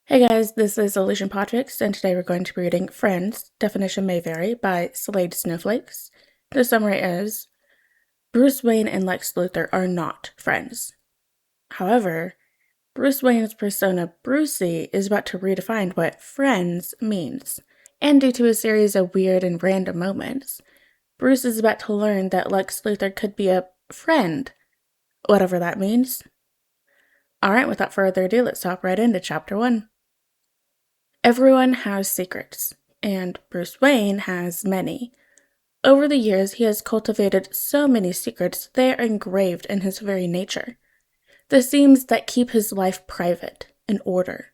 Hey guys, this is Illusion PODFIC, and today we're going to be reading Friends, Definition May Vary by Slade Snowflakes. The summary is, Bruce Wayne and Lex Luthor are not friends. However, Bruce Wayne's persona Brucie is about to redefine what friends means, and due to a series of weird and random moments, Bruce is about to learn that Lex Luthor could be a friend, whatever that means. Alright, without further ado, let's hop right into Chapter 1. Everyone has secrets, and Bruce Wayne has many. Over the years, he has cultivated so many secrets they are engraved in his very nature. The seams that keep his life private, in order.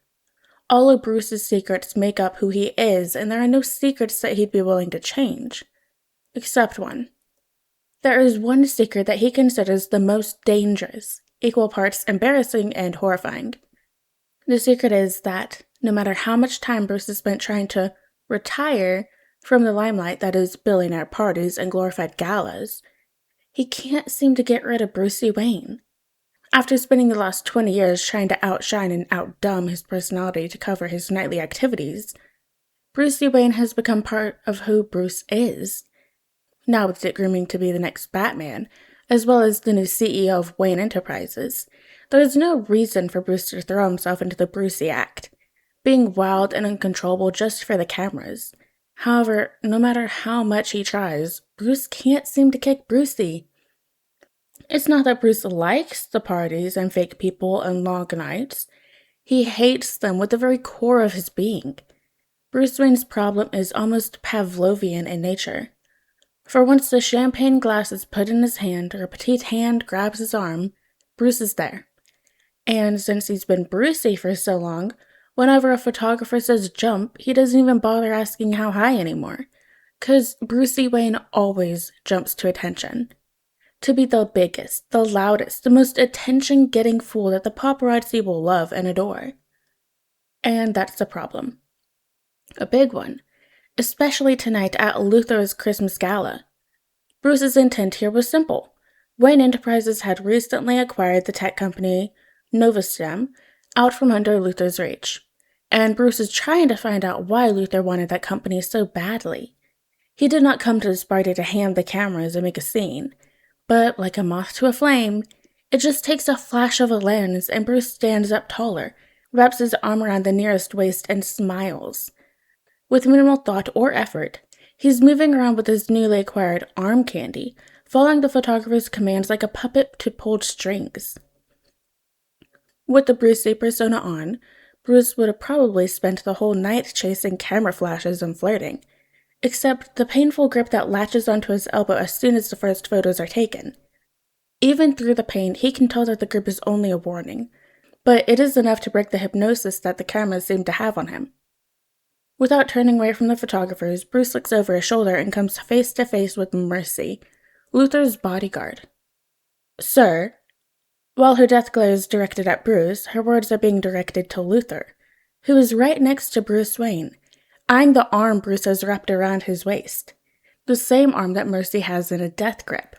All of Bruce's secrets make up who he is, and there are no secrets that he'd be willing to change. Except one. There is one secret that he considers the most dangerous, equal parts embarrassing and horrifying. The secret is that no matter how much time Bruce has spent trying to retire from the limelight that is billionaire parties and glorified galas, he can't seem to get rid of Brucie Wayne. After spending the last 20 years trying to outshine and outdumb his personality to cover his nightly activities, Brucie Wayne has become part of who Bruce is. Now with Dick grooming to be the next Batman, as well as the new CEO of Wayne Enterprises, there is no reason for Bruce to throw himself into the Brucie act, being wild and uncontrollable just for the cameras. However, no matter how much he tries, Bruce can't seem to kick Brucie. It's not that Bruce likes the parties and fake people and long nights. He hates them with the very core of his being. Bruce Wayne's problem is almost Pavlovian in nature. For once the champagne glass is put in his hand or a petite hand grabs his arm, Bruce is there. And since he's been Brucie for so long, whenever a photographer says jump, he doesn't even bother asking how high anymore. 'Cause Brucie Wayne always jumps to attention. To be the biggest, the loudest, the most attention-getting fool that the paparazzi will love and adore. And that's the problem. A big one. Especially tonight at Luthor's Christmas Gala. Bruce's intent here was simple. Wayne Enterprises had recently acquired the tech company Novastem out from under Luthor's reach, and Bruce is trying to find out why Luthor wanted that company so badly. He did not come to this party to hand the cameras and make a scene, but like a moth to a flame, it just takes a flash of a lens and Bruce stands up taller, wraps his arm around the nearest waist and smiles. With minimal thought or effort, he's moving around with his newly acquired arm candy, following the photographer's commands like a puppet to pulled strings. With the Brucie persona on, Bruce would have probably spent the whole night chasing camera flashes and flirting, except the painful grip that latches onto his elbow as soon as the first photos are taken. Even through the pain, he can tell that the grip is only a warning, but it is enough to break the hypnosis that the cameras seem to have on him. Without turning away from the photographers, Bruce looks over his shoulder and comes face to face with Mercy, Luthor's bodyguard. "Sir." While her death glare is directed at Bruce, her words are being directed to Luthor, who is right next to Bruce Wayne, eyeing the arm Bruce has wrapped around his waist, the same arm that Mercy has in a death grip.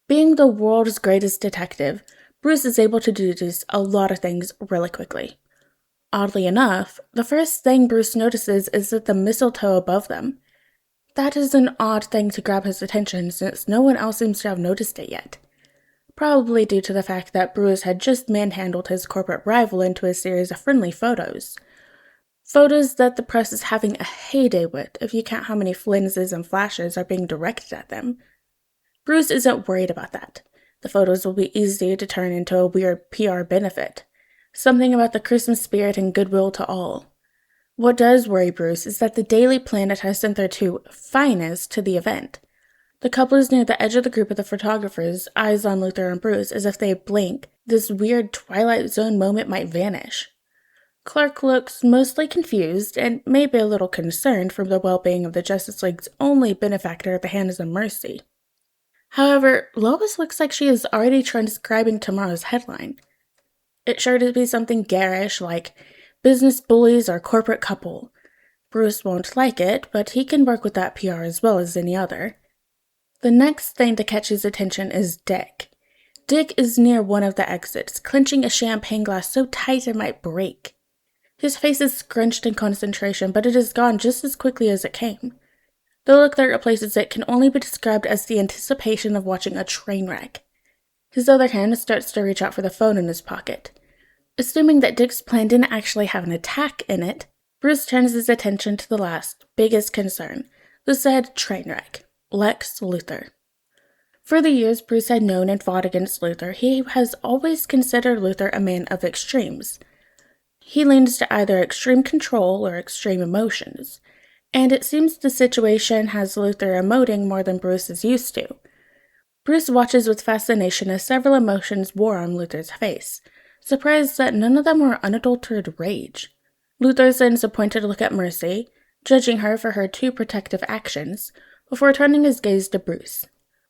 Being the world's greatest detective, Bruce is able to deduce a lot of things really quickly. Oddly enough, the first thing Bruce notices is that the mistletoe above them. That is an odd thing to grab his attention since no one else seems to have noticed it yet. Probably due to the fact that Bruce had just manhandled his corporate rival into a series of friendly photos. Photos that the press is having a heyday with if you count how many flenses and flashes are being directed at them. Bruce isn't worried about that. The photos will be easy to turn into a weird PR benefit. Something about the Christmas spirit and goodwill to all. What does worry Bruce is that the Daily Planet has sent their two finest to the event. The couple is near the edge of the group of the photographers, eyes on Luthor and Bruce as if they blink, this weird Twilight Zone moment might vanish. Clark looks mostly confused and maybe a little concerned for the well-being of the Justice League's only benefactor at the hands of Mercy. However, Lois looks like she is already transcribing tomorrow's headline. It's sure to be something garish like, business bullies or corporate couple. Bruce won't like it, but he can work with that PR as well as any other. The next thing to catch his attention is Dick. Dick is near one of the exits, clenching a champagne glass so tight it might break. His face is scrunched in concentration, but it is gone just as quickly as it came. The look that replaces it can only be described as the anticipation of watching a train wreck. His other hand starts to reach out for the phone in his pocket. Assuming that Dick's plan didn't actually have an attack in it, Bruce turns his attention to the last, biggest concern, the said train wreck, Lex Luthor. For the years Bruce had known and fought against Luthor, he has always considered Luthor a man of extremes. He leans to either extreme control or extreme emotions, and it seems the situation has Luthor emoting more than Bruce is used to. Bruce watches with fascination as several emotions war on Luthor's face, surprised that none of them were unadulterated rage. Luthor sends a pointed look at Mercy, judging her for her too protective actions, before turning his gaze to Bruce.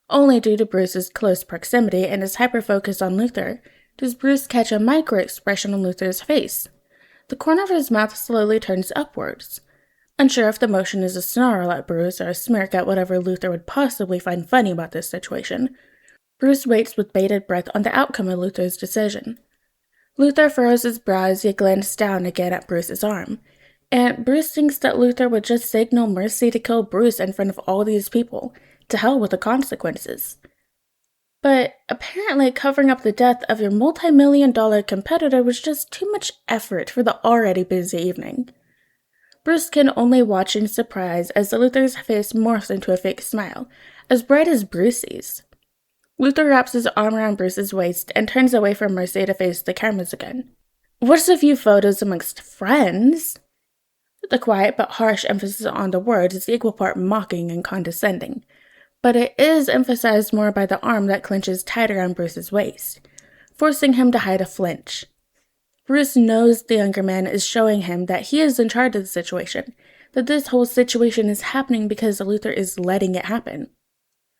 Only due to Bruce's close proximity and his hyper-focus on Luthor does Bruce catch a micro-expression on Luthor's face. The corner of his mouth slowly turns upwards. Unsure if the motion is a snarl at Bruce or a smirk at whatever Luthor would possibly find funny about this situation, Bruce waits with bated breath on the outcome of Luthor's decision. Luthor furrows his brow as he glances down again at Bruce's arm, and Bruce thinks that Luthor would just signal Mercy to kill Bruce in front of all these people. To hell with the consequences. But apparently covering up the death of your multi-million-dollar competitor was just too much effort for the already busy evening. Bruce can only watch in surprise as Luthor's face morphs into a fake smile, as bright as Brucie's. Luthor wraps his arm around Bruce's waist and turns away from Mercy to face the cameras again. What's a few photos amongst friends? The quiet but harsh emphasis on the words is equal part mocking and condescending, but it is emphasized more by the arm that clenches tighter on Bruce's waist, forcing him to hide a flinch. Bruce knows the younger man is showing him that he is in charge of the situation, that this whole situation is happening because Luthor is letting it happen.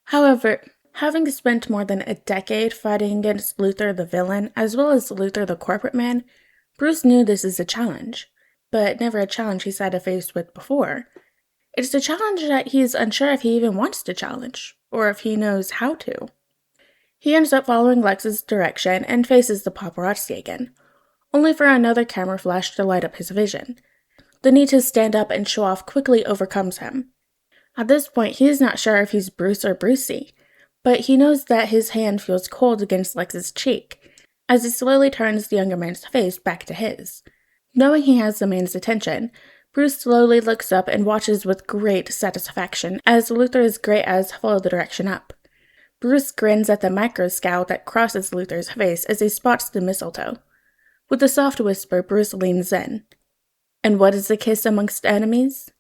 However, having spent more than a decade fighting against Luthor the villain, as well as Luthor the corporate man, Bruce knew this is a challenge, but never a challenge he's had to face with before. It's a challenge that he's unsure if he even wants to challenge, or if he knows how to. He ends up following Lex's direction and faces the paparazzi again, only for another camera flash to light up his vision. The need to stand up and show off quickly overcomes him. At this point, he is not sure if he's Bruce or Brucie, but he knows that his hand feels cold against Lex's cheek, as he slowly turns the younger man's face back to his. Knowing he has the man's attention, Bruce slowly looks up and watches with great satisfaction as Luthor's gray eyes follow the direction up. Bruce grins at the micro-scowl that crosses Luthor's face as he spots the mistletoe. With a soft whisper, Bruce leans in. And what is a kiss amongst enemies?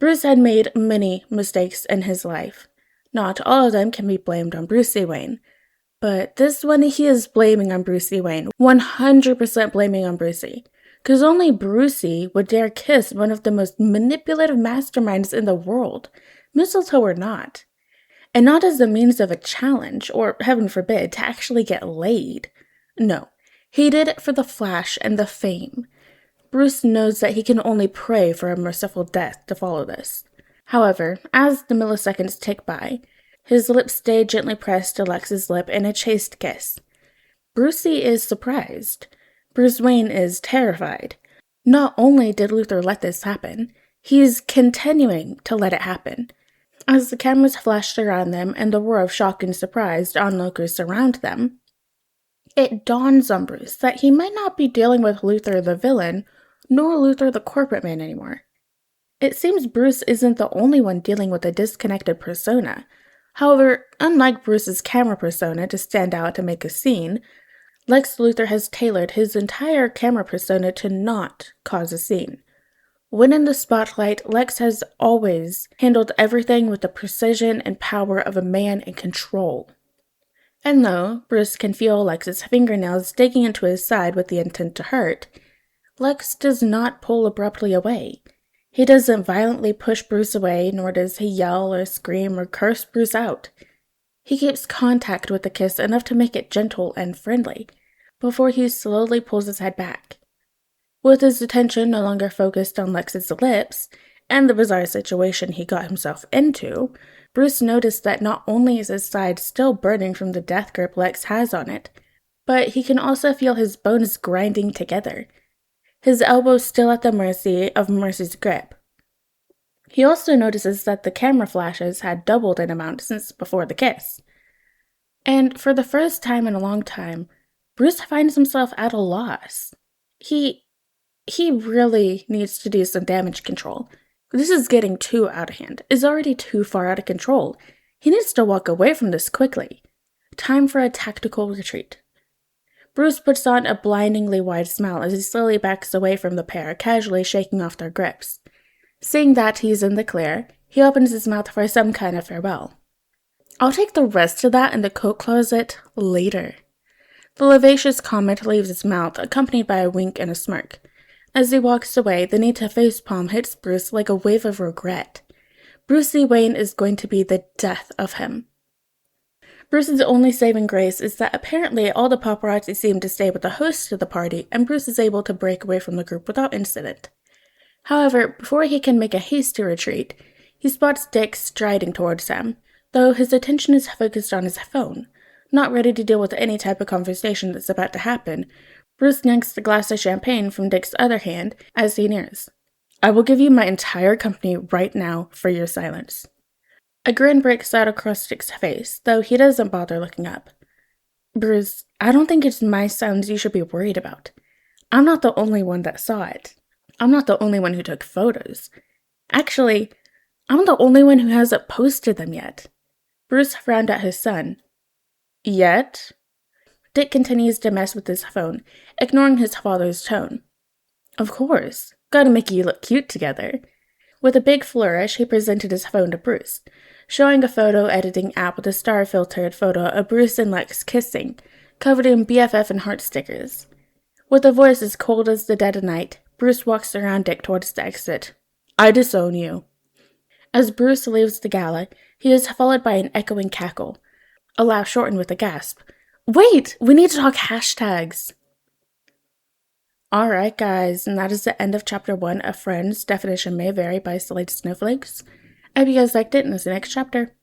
Bruce had made many mistakes in his life. Not all of them can be blamed on Brucie Wayne, but this one he is blaming on Brucie Wayne, 100% blaming on Brucie. Because only Brucie would dare kiss one of the most manipulative masterminds in the world, mistletoe or not. And not as the means of a challenge, or heaven forbid, to actually get laid. No, he did it for the flash and the fame. Bruce knows that he can only pray for a merciful death to follow this. However, as the milliseconds tick by, his lips stay gently pressed to Lex's lip in a chaste kiss. Brucie is surprised. Bruce Wayne is terrified. Not only did Luthor let this happen, he's continuing to let it happen. As the cameras flashed around them and the roar of shock and surprise onlookers surround them, it dawns on Bruce that he might not be dealing with Luthor the villain, nor Luthor the corporate man anymore. It seems Bruce isn't the only one dealing with a disconnected persona. However, unlike Bruce's camera persona to stand out to make a scene, Lex Luthor has tailored his entire camera persona to not cause a scene. When in the spotlight, Lex has always handled everything with the precision and power of a man in control. And though Bruce can feel Lex's fingernails digging into his side with the intent to hurt, Lex does not pull abruptly away. He doesn't violently push Bruce away, nor does he yell or scream or curse Bruce out. He keeps contact with the kiss enough to make it gentle and friendly, before he slowly pulls his head back. With his attention no longer focused on Lex's lips, and the bizarre situation he got himself into, Bruce noticed that not only is his side still burning from the death grip Lex has on it, but he can also feel his bones grinding together. his elbow still at the mercy of Mercy's grip. He also notices that the camera flashes had doubled in amount since before the kiss. And for the first time in a long time, Bruce finds himself at a loss. He really needs to do some damage control. This is getting too out of hand. It's already too far out of control. He needs to walk away from this quickly. Time for a tactical retreat. Bruce puts on a blindingly wide smile as he slowly backs away from the pair, casually shaking off their grips. Seeing that he's in the clear, he opens his mouth for some kind of farewell. I'll take the rest of that in the coat closet later. The vivacious comment leaves his mouth, accompanied by a wink and a smirk. As he walks away, the need to facepalm hits Bruce like a wave of regret. Brucie Wayne is going to be the death of him. Bruce's only saving grace is that apparently all the paparazzi seem to stay with the host of the party, and Bruce is able to break away from the group without incident. However, before he can make a hasty retreat, he spots Dick striding towards him, though his attention is focused on his phone. Not ready to deal with any type of conversation that's about to happen, Bruce yanks the glass of champagne from Dick's other hand as he nears. I will give you my entire company right now for your silence. A grin breaks out across Dick's face, though he doesn't bother looking up. Bruce, I don't think it's my sounds you should be worried about. I'm not the only one that saw it. I'm not the only one who took photos. Actually, I'm the only one who hasn't posted them yet. Bruce frowned at his son. Yet? Dick continues to mess with his phone, ignoring his father's tone. Of course. Gotta make you look cute together. With a big flourish, he presented his phone to Bruce, showing a photo editing app with a star-filtered photo of Bruce and Lex kissing, covered in BFF and heart stickers. With a voice as cold as the dead of night, Bruce walks around Dick towards the exit. I disown you. As Bruce leaves the gala, he is followed by an echoing cackle, a laugh shortened with a gasp. Wait! We need to talk hashtags! Alright guys, and that is the end of chapter 1 of Friends, Definition May Vary by Slade Snowflakes. I hope you guys liked it, and see you next chapter.